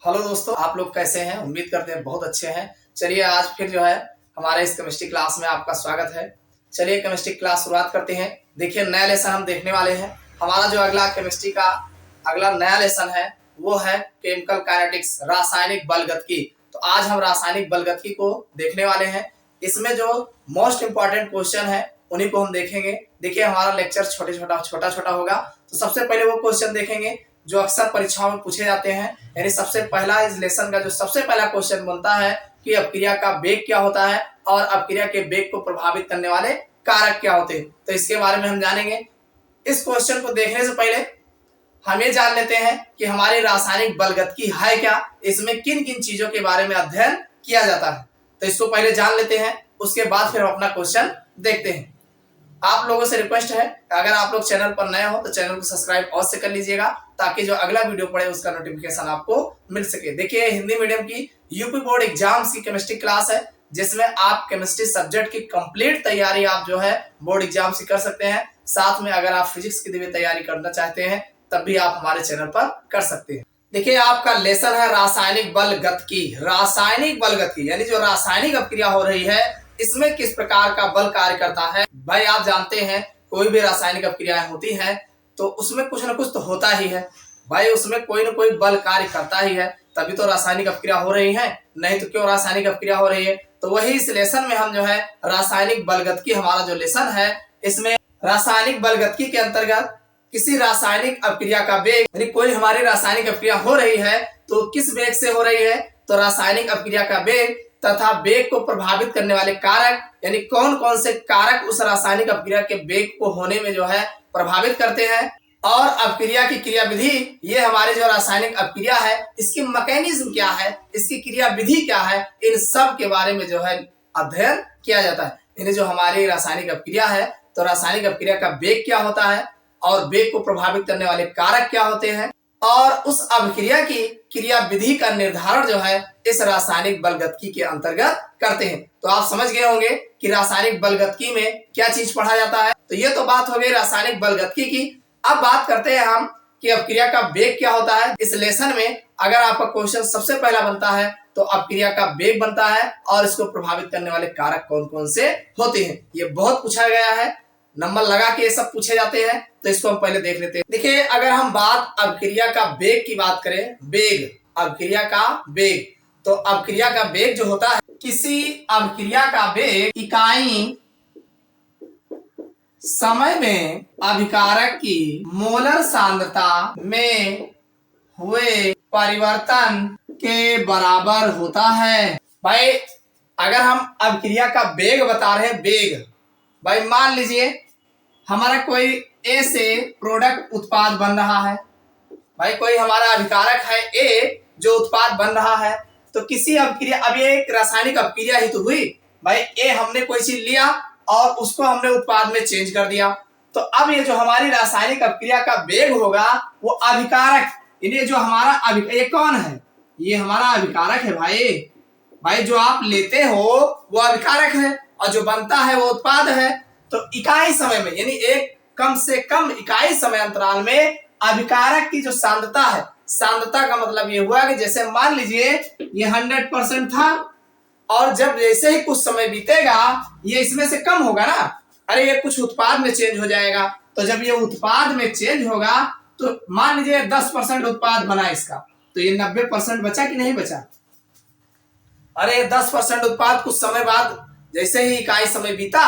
Hello दोस्तों, आप लोग कैसे हैं? उम्मीद करते हैं बहुत अच्छे हैं। चलिए आज फिर जो है हमारे इस केमिस्ट्री क्लास में आपका स्वागत है। चलिए केमिस्ट्री क्लास शुरुआत करते हैं। देखिए नया लेसन हम देखने वाले हैं। हमारा जो अगला केमिस्ट्री का अगला नया लेसन है वो है केमिकल काइनेटिक्स, रासायनिक बलगतिकी। तो आज हम रासायनिक बलगतिकी को देखने वाले हैं। इसमें जो मोस्ट इंपॉर्टेंट क्वेश्चन है उन्हीं को हम देखेंगे। देखिए हमारा लेक्चर छोटा छोटा होगा। तो सबसे पहले वो क्वेश्चन देखेंगे जो अक्सर परीक्षाओं में पूछे जाते हैं। यानी सबसे पहला इस लेसन का जो सबसे पहला क्वेश्चन बनता है कि अपक्रिया का वेग क्या होता है और अपक्रिया के वेग को प्रभावित करने वाले कारक क्या होते हैं। तो इसके बारे में हम जानेंगे। इस क्वेश्चन को देखने से पहले हम ये जान लेते हैं कि हमारी रासायनिक बलगतिकी है क्या, इसमें किन किन चीजों के बारे में अध्ययन किया जाता है। तो इसको पहले जान लेते हैं, उसके बाद फिर हम अपना क्वेश्चन देखते हैं। आप लोगों से रिक्वेस्ट है अगर आप लोग चैनल पर नए हो तो चैनल को सब्सक्राइब अवश्य कर लीजिएगा ताकि जो अगला वीडियो पड़े उसका नोटिफिकेशन आपको मिल सके। देखिए हिंदी मीडियम की यूपी बोर्ड एग्जाम्स की केमिस्ट्री क्लास है जिसमें आप केमिस्ट्री सब्जेक्ट की कंप्लीट तैयारी आप जो है बोर्ड एग्जाम से कर सकते हैं। साथ में अगर आप फिजिक्स की भी तैयारी करना चाहते हैं तब भी आप हमारे चैनल पर कर सकते हैं। देखिए आपका लेसन है रासायनिक बलगतिकी। रासायनिक बलगतिकी यानी जो रासायनिक अपक्रिया हो रही है इसमें किस प्रकार का बल कार्य करता है। भाई आप जानते हैं कोई भी रासायनिक अपक्रियाएं होती हैं तो उसमें कुछ ना कुछ तो होता ही है। भाई उसमें कोई ना कोई बल कार्य करता ही है, तभी तो रासायनिक अपक्रिया हो रही है, नहीं तो क्यों रासायनिक अपक्रिया हो रही है। तो वही इस लेसन में हम जो है रासायनिक बलगतिकी हमारा जो लेसन है इसमें रासायनिक बलगतिकी के अंतर्गत किसी रासायनिक अपक्रिया का वेग यानी कोई हमारी रासायनिक अपक्रिया हो रही है तो किस वेग से हो रही है, तो रासायनिक अपक्रिया का वेग तथा वेग को प्रभावित करने वाले कारक यानी कौन कौन से कारक उस रासायनिक अपक्रिया के वेग को होने में जो है प्रभावित करते हैं, और अपक्रिया की क्रिया विधि ये हमारे जो रासायनिक अपक्रिया है इसकी मैकेनिज्म क्या है, इसकी क्रिया विधि क्या है, इन सब के बारे में जो है अध्ययन किया जाता है। यानी जो हमारी रासायनिक अपक्रिया है तो रासायनिक अपक्रिया का वेग क्या होता है और वेग को प्रभावित करने वाले कारक क्या होते हैं, और उस अभिक्रिया की क्रिया विधि का निर्धारण जो है इस रासायनिक बलगतिकी के अंतर्गत करते हैं। तो आप समझ गए होंगे कि रासायनिक बलगतिकी में क्या चीज पढ़ा जाता है। तो ये तो बात हो गई रासायनिक बलगतिकी की। अब बात करते हैं हम कि अपक्रिया का वेग क्या होता है। इस लेसन में अगर आपका क्वेश्चन सबसे पहला बनता है तो अपक्रिया का वेग बनता है और इसको प्रभावित करने वाले कारक कौन कौन से होते हैं। ये बहुत पूछा गया है, नंबर लगा के ये सब पूछे जाते हैं, तो इसको हम पहले देख लेते हैं। देखिए अगर हम बात अपक्रिया का वेग की बात करें, वेग अपक्रिया का वेग, तो अपक्रिया का वेग जो होता है किसी अपक्रिया का वेग इकाई समय में अभिकारक की मोलर सांद्रता में हुए परिवर्तन के बराबर होता है। भाई अगर हम अपक्रिया का वेग बता रहे हैं, वेग भाई मान लीजिए हमारा कोई ए से प्रोडक्ट उत्पाद बन रहा है। भाई कोई हमारा अभिकारक है ए जो उत्पाद बन रहा है, तो किसी अपक्रिया, अब ये एक रासायनिक अपक्रिया ही तो हुई। भाई ए हमने कोई चीज लिया और उसको हमने उत्पाद में चेंज कर दिया, तो अब ये जो हमारी रासायनिक अपक्रिया का वेग होगा वो अभिकारक, ये जो हमारा ये कौन है, ये हमारा अभिकारक है। भाई जो आप लेते हो वो अभिकारक है और जो बनता है वो उत्पाद है। तो इकाई समय में यानी एक कम से कम इकाई समय अंतराल में अभिकारक की जो सांद्रता है, सांद्रता का मतलब ये हुआ कि जैसे मान लीजिए ये 100% था और जब जैसे ही कुछ समय बीतेगा ये इसमें से कम होगा ना, अरे ये कुछ उत्पाद में चेंज हो जाएगा। तो जब ये उत्पाद में चेंज होगा तो मान लीजिए 10% उत्पाद बना इसका, तो ये 90% बचा कि नहीं बचा। अरे 10% उत्पाद कुछ समय बाद जैसे ही इकाई समय बीता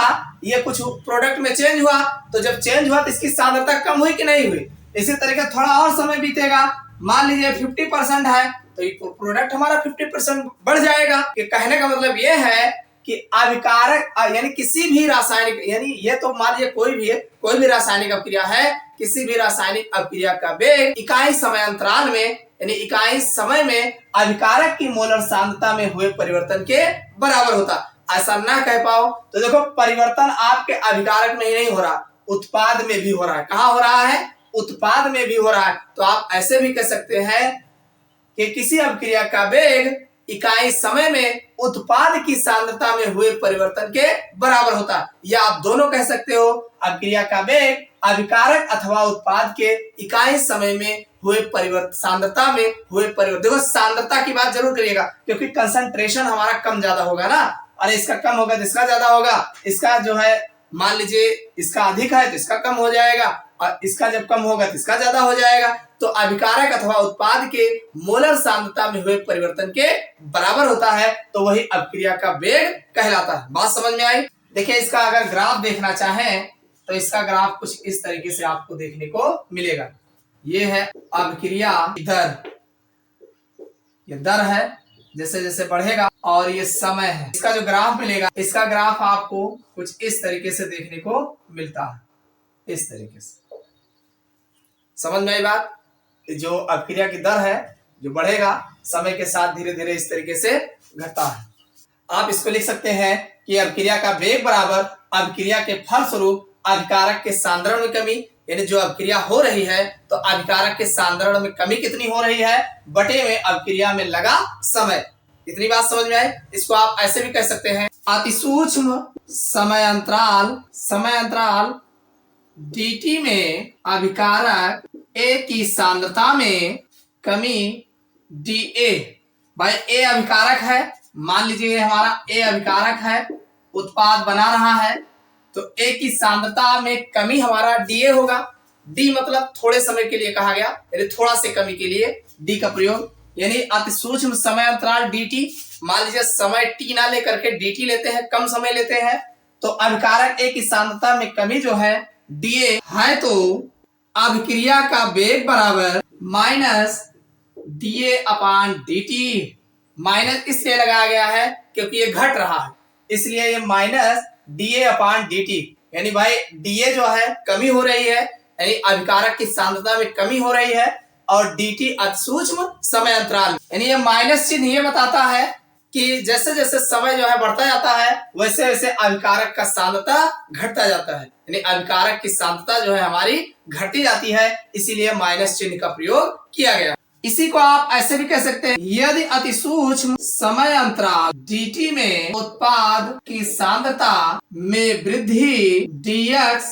ये कुछ प्रोडक्ट में चेंज हुआ, तो जब चेंज हुआ तो इसकी सांद्रता कम हुई कि नहीं हुई। इसी तरीके थोड़ा और समय बीतेगा, मान लीजिए 50% है तो ये प्रोडक्ट हमारा 50% बढ़ जाएगा। ये कहने का मतलब ये है कि अभिकारक यानी किसी भी रासायनिक, यानी ये तो मान लीजिए कोई भी रासायनिक अपक्रिया है, किसी भी रासायनिक अपक्रिया का वेग इकाई समय अंतराल में यानी इकाई समय में अभिकारक की मोलर सांद्रता में हुए परिवर्तन के बराबर होता। ऐसा ना कह पाओ तो देखो परिवर्तन आपके अभिकारक में ही नहीं हो रहा, उत्पाद में भी हो रहा है। कहाँ हो रहा है? उत्पाद में भी हो रहा है। तो आप ऐसे भी कह सकते हैं कि किसी अपक्रिया का वेग इकाई समय में उत्पाद की सांद्रता में हुए परिवर्तन के बराबर होता है। या आप दोनों कह सकते हो, अभिक्रिया का वेग अभिकारक अथवा उत्पाद के इकाई समय में हुए परिवर्तन, सांद्रता में हुए परिवर्तन। देखो सांद्रता की बात जरूर करिएगा, क्योंकि कंसंट्रेशन हमारा कम ज्यादा होगा ना, और इसका कम होगा तो इसका ज्यादा होगा। इसका जो है मान लीजिए इसका अधिक है तो इसका कम हो जाएगा, और इसका जब कम होगा तो इसका ज्यादा हो जाएगा। तो अभिकारक अथवा उत्पाद के मोलर सांद्रता में हुए परिवर्तन के बराबर होता है, तो वही अभिक्रिया का वेग कहलाता है। बात समझ में आई? देखिए इसका अगर ग्राफ देखना चाहें तो इसका ग्राफ कुछ इस तरीके से आपको देखने को मिलेगा। ये है अभिक्रिया दर, ये दर है जैसे जैसे बढ़ेगा, और ये समय है। इसका जो ग्राफ मिलेगा, इसका ग्राफ आपको कुछ इस तरीके से देखने को मिलता है, इस तरीके से। समझ में आई बात? जो अभिक्रिया की दर है जो बढ़ेगा समय के साथ धीरे धीरे इस तरीके से घटता है। आप इसको लिख सकते हैं कि अभिक्रिया का वेग बराबर अभिक्रिया के फलस्वरूप अभिकारक के सांद्रण में कमी, यानी जो अभिक्रिया हो रही है तो अभिकारक के सांद्रण में कमी कितनी हो रही है बटे में अभिक्रिया में लगा समय। इतनी बात समझ में आई? इसको आप ऐसे भी कह सकते हैं, अतिसूक्ष्म समय अंतराल dt में अभिकारक A की सांद्रता में कमी dA। भाई A अभिकारक है, मान लीजिए हमारा A अभिकारक है, उत्पाद बना रहा है, तो A की सांद्रता में कमी हमारा dA होगा। D मतलब थोड़े समय के लिए कहा गया, यानी थोड़ा से कमी के लिए D का प्रयोग, यानी अतिसूक्ष्म समय अंतराल dt। मान लीजिए समय t ना लेकर के dt लेते हैं, कम समय लेते हैं, तो अभिकारक A की सांद्रता में कमी जो है dA है, तो अभिक्रिया का वेग बराबर माइनस dA अपान dt। माइनस इसलिए लगाया गया है क्योंकि ये घट रहा है, इसलिए ये माइनस dA अपान dt, यानी भाई dA जो है कमी हो रही है, यानी अभिकारक की सांद्रता में कमी हो रही है, और dt अतिसूक्ष्म समय अंतराल, यानी ये माइनस चिन्ह ये बताता है कि जैसे जैसे समय जो है बढ़ता जाता है वैसे वैसे अभिकारक का सांद्रता घटता जाता है, यानी अभिकारक की सांद्रता जो है हमारी घटती जाती है, इसीलिए माइनस चिन्ह का प्रयोग किया गया। इसी को आप ऐसे भी कह सकते हैं, यदि अतिसूक्ष्म समय अंतराल dt में उत्पाद की सांद्रता में वृद्धि dx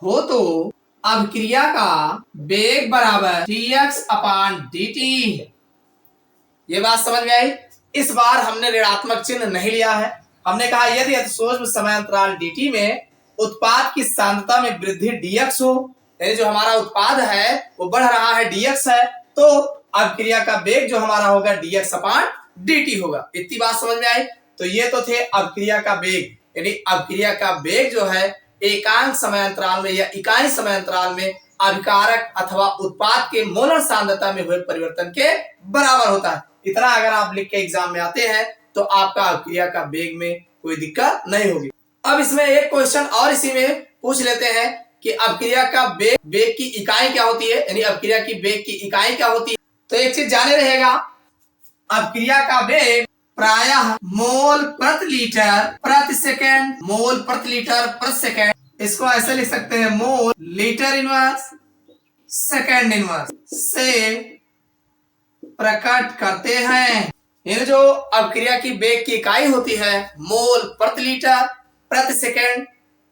हो तो अभिक्रिया का वेग बराबर dx अपान dt। ये बात समझ में आई? इस बार हमने ऋणात्मक चिन्ह नहीं लिया है, हमने कहा यदि अतिसूक्ष्म समय अंतराल dt में उत्पाद की सांद्रता में वृद्धि dx हो, यानी जो हमारा उत्पाद है वो बढ़ रहा है dx है, तो अभिक्रिया का वेग जो हमारा होगा dx अपान dt होगा। इतनी बात समझ में आई? तो ये तो थे अभिक्रिया का वेग, यानी अभिक्रिया का वेग जो है एकांक समय अंतराल में या इकाई समय अंतराल में अभिकारक अथवा उत्पाद के मोलर सांद्रता में हुए परिवर्तन के बराबर होता है। इतना अगर आप लिख के एग्जाम में आते हैं तो आपका अभिक्रिया का वेग में कोई दिक्कत नहीं होगी। अब इसमें एक क्वेश्चन और इसी में पूछ लेते हैं कि अभिक्रिया का वेग की इकाई क्या होती है, यानी अभिक्रिया की वेग की इकाई क्या होती है। तो एक चीज जाने रहेगा, अभिक्रिया का वेग प्रायः मोल प्रति लीटर प्रति सेकेंड, मोल प्रति लीटर प्रति सेकेंड, इसको ऐसे लिख सकते हैं, mole litre inverse second inverse से प्रकट करते हैं। ये जो अभिक्रिया की वेग की इकाई होती है मोल प्रति लीटर प्रति सेकेंड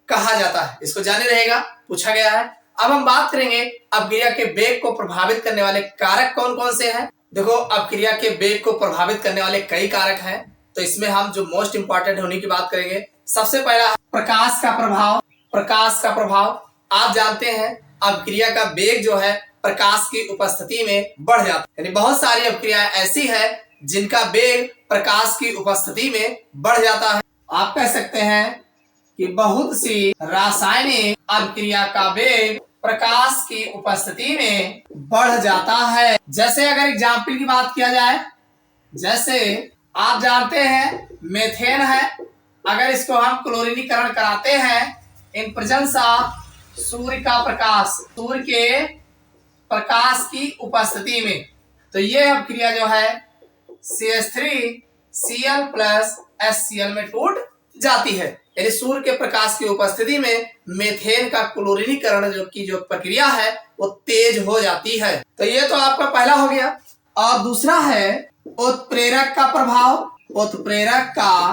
कहा जाता है। इसको जाने रहेगा, पूछा गया है। अब हम बात करेंगे अभिक्रिया के वेग को प्रभावित करने वाले कारक कौन कौन से हैं। देखो अभिक्रिया के वेग को प्रभावित करने वाले कई कारक हैं, तो इसमें हम जो मोस्ट इंपॉर्टेंट है उन्हीं की बात करेंगे। सबसे पहला प्रकाश का प्रभाव। प्रकाश का प्रभाव आप जानते हैं अभिक्रिया का वेग जो है प्रकाश की उपस्थिति में बढ़ जाता है, यानी बहुत सारी अभिक्रियाएं ऐसी है जिनका वेग प्रकाश की उपस्थिति में बढ़ जाता है। आप कह सकते हैं कि बहुत सी रासायनिक अभिक्रिया का वेग प्रकाश की उपस्थिति में बढ़ जाता है। जैसे अगर एग्जाम्पल की बात किया जाए, जैसे आप जानते हैं मेथेन है, अगर इसको हम क्लोरीनीकरण कराते हैं इन प्रेजेंस ऑफ सूर्य का प्रकाश, सूर्य के प्रकाश की उपस्थिति में, तो ये अभिक्रिया जो है CH3Cl प्लस HCl में टूट जाती है, यानी सूर्य के प्रकाश की उपस्थिति में मेथेन का क्लोरीनीकरण जो प्रक्रिया है वो तेज हो जाती है। तो ये तो आपका पहला हो गया। और दूसरा है उत्प्रेरक का प्रभाव। उत्प्रेरक का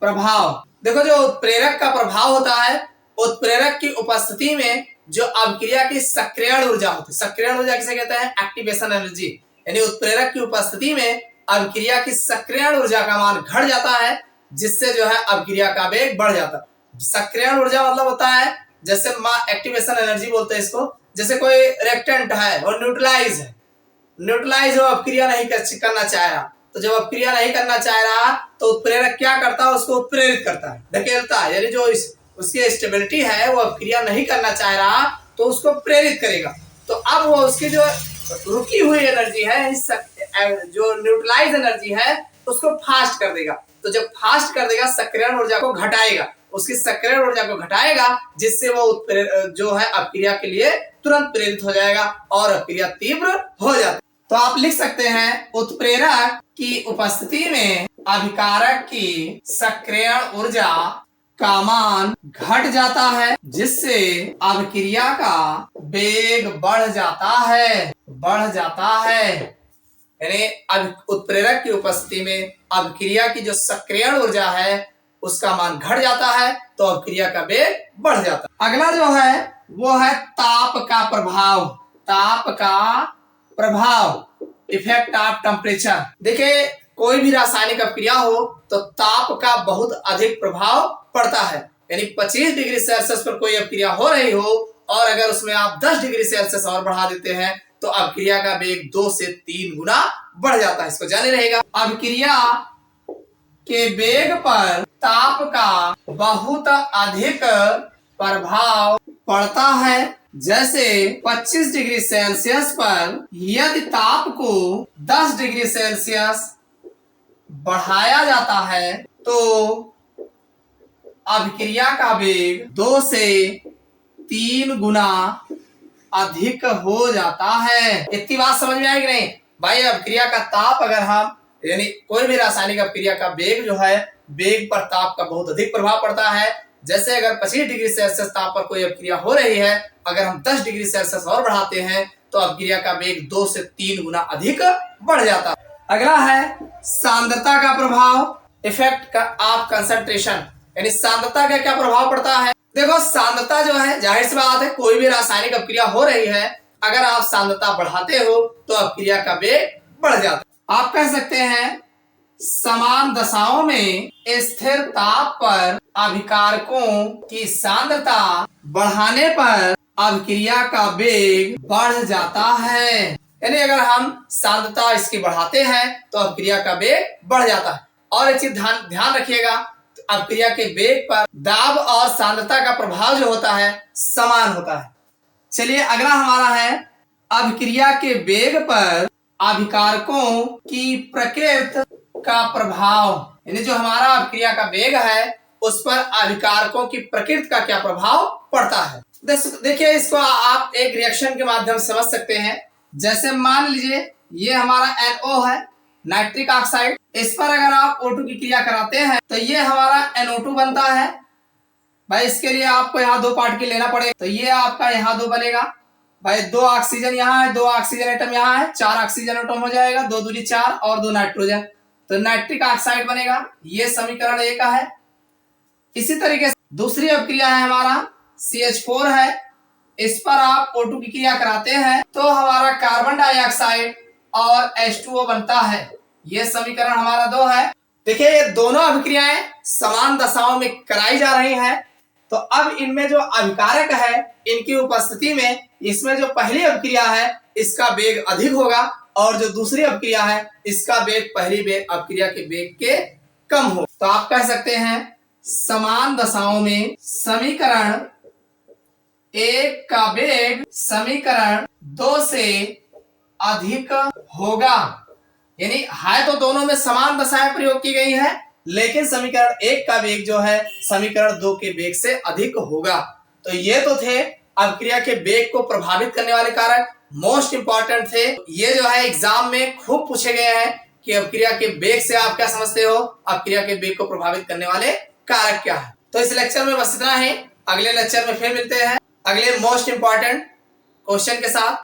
प्रभाव, देखो जो उत्प्रेरक का प्रभाव होता है, उत्प्रेरक की उपस्थिति में जो अभिक्रिया की सक्रियण ऊर्जा होती है, सक्रियण ऊर्जा किसे कहते हैं? Activation energy. यानी उत्प्रेरक की उपस्थिति में अभिक्रिया की सक्रियण ऊर्जा का मान घट जाता है, जिससे जो है अभिक्रिया का वेग बढ़ जाता है। सक्रियण ऊर्जा मतलब होता है, जैसे एक्टिवेशन एनर्जी बोलते हैं इसको, जैसे कोई रिएक्टेंट है और न्यूट्रलाइज है, न्यूट्रलाइज हो, अपक्रिया नहीं करना चाह रहा, तो जब अपक्रिया नहीं करना चाह रहा तो उत्प्रेरक क्या करता है? उसको उत्प्रेरित करता है, धकेलता है। यानी जो उसकी स्टेबिलिटी है वो अपक्रिया नहीं करना चाह रहा तो उसको प्रेरित करेगा। तो अब वो उसकी जो रुकी हुई एनर्जी है, जो न्यूट्रलाइज एनर्जी है, उसको फास्ट कर देगा। तो जब फास्ट कर देगा, सक्रियण ऊर्जा को घटाएगा, उसकी सक्रियण ऊर्जा को घटाएगा, जिससे वो जो है अपक्रिया के लिए तुरंत प्रेरित हो जाएगा और अपक्रिया तीव्र हो जाती है। तो आप लिख सकते हैं उत्प्रेरक की उपस्थिति में अभिकारक की सक्रियण ऊर्जा का मान घट जाता है, जिससे अभिक्रिया का वेग बढ़ जाता है, यानी उत्प्रेरक की उपस्थिति में अभिक्रिया की जो सक्रियण ऊर्जा है उसका मान घट जाता है, तो अभिक्रिया का वेग बढ़ जाता है। अगला जो है वो है ताप का प्रभाव। ताप का प्रभाव, इफेक्ट ऑफ टेम्परेचर। देखिए कोई भी रासायनिक अपक्रिया हो तो ताप का बहुत अधिक प्रभाव पड़ता है। यानी 25 डिग्री सेल्सियस पर कोई अपक्रिया हो रही हो और अगर उसमें आप 10 डिग्री सेल्सियस और बढ़ा देते हैं तो अपक्रिया का वेग 2 से 3 गुना बढ़ जाता है। इसको जाने रहेगा। अपक्रिया के वेग पर ताप का बहुत अधिक प्रभाव पड़ता है। जैसे 25 डिग्री सेल्सियस पर यदि ताप को 10 डिग्री सेल्सियस बढ़ाया जाता है तो अभिक्रिया का वेग 2 से 3 गुना अधिक हो जाता है। इतनी बात समझ में आएगी नहीं भाई? अभिक्रिया का ताप, अगर हम यानी कोई भी रासायनिक अपक्रिया का वेग जो है, वेग पर ताप का बहुत अधिक प्रभाव पड़ता है। जैसे अगर 25 डिग्री सेल्सियस ताप पर कोई अपक्रिया हो रही है, अगर हम 10 डिग्री सेल्सियस और बढ़ाते हैं तो अपक्रिया का वेग 2 से 3 गुना अधिक बढ़ जाता है। अगला है सांद्रता का प्रभाव, इफेक्ट ऑफ कंसंट्रेशन। यानी सांद्रता का क्या प्रभाव पड़ता है? देखो सांद्रता जो है, जाहिर सी बात है, कोई भी रासायनिक अपक्रिया हो रही है, अगर आप सांद्रता बढ़ाते हो तो अपक्रिया का वेग बढ़ जाता है। आप कह सकते हैं समान दशाओं में स्थिर ताप पर अभिकारकों की सांद्रता बढ़ाने पर अभिक्रिया का वेग बढ़ जाता है। यानी अगर हम सांद्रता इसकी बढ़ाते हैं तो अभिक्रिया का वेग बढ़ जाता है। और एक चीज ध्यान रखिएगा, अभिक्रिया के वेग पर दाब और सांद्रता का प्रभाव जो होता है समान होता है। चलिए अगला हमारा है अभिक्रिया के वेग पर अभिकारकों की प्रकृति का प्रभाव। यानी जो हमारा अभिक्रिया का वेग है उस पर अभिकारकों की प्रकृति का क्या प्रभाव पड़ता है। देखिए इसको आप एक रिएक्शन के माध्यम से समझ सकते हैं। जैसे मान लीजिए ये हमारा NO है, नाइट्रिक ऑक्साइड, इस पर अगर आप O2 की क्रिया कराते हैं तो ये हमारा NO2 बनता है। भाई इसके लिए आपको यहाँ 2 पार्टिकल लेना पड़ेगा, तो ये आपका यहाँ 2 बनेगा। भाई 2 ऑक्सीजन यहाँ है, 2 ऑक्सीजन एटम यहाँ है, 4 ऑक्सीजन एटम हो जाएगा, 2 दूनी 4 और 2 नाइट्रोजन, तो नाइट्रिक ऑक्साइड बनेगा। ये समीकरण 1 का है। इसी तरीके से दूसरी अपक्रिया है हमारा CH4 है, इस पर आप O2 की क्रिया कराते हैं तो हमारा कार्बन डाइऑक्साइड और H2O बनता है। ये समीकरण हमारा 2 है। देखिए ये दोनों अभिक्रियाएं समान दशाओं में कराई जा रही हैं। तो अब इनमें जो अभिकारक है इनकी उपस्थिति में इसमें जो पहली अभिक्रिया है इसका वेग अधिक होगा और जो दूसरी अभिक्रिया है इसका वेग पहली अभिक्रिया के वेग के कम हो। तो आप कह सकते हैं समान दशाओं में समीकरण 1 का वेग समीकरण 2 से अधिक होगा। यानी है तो दोनों में समान दशाएं प्रयोग की गई है, लेकिन समीकरण 1 का वेग जो है समीकरण 2 के वेग से अधिक होगा। तो ये तो थे अभिक्रिया के वेग को प्रभावित करने वाले कारक, मोस्ट इंपॉर्टेंट थे। ये जो है एग्जाम में खूब पूछे गए हैं कि अभिक्रिया के वेग से आप क्या समझते हो, अभिक्रिया के वेग को प्रभावित करने वाले कारक क्या है। तो इस लेक्चर में बस इतना ही। अगले लेक्चर में फिर मिलते हैं अगले मोस्ट इंपॉर्टेंट क्वेश्चन के साथ।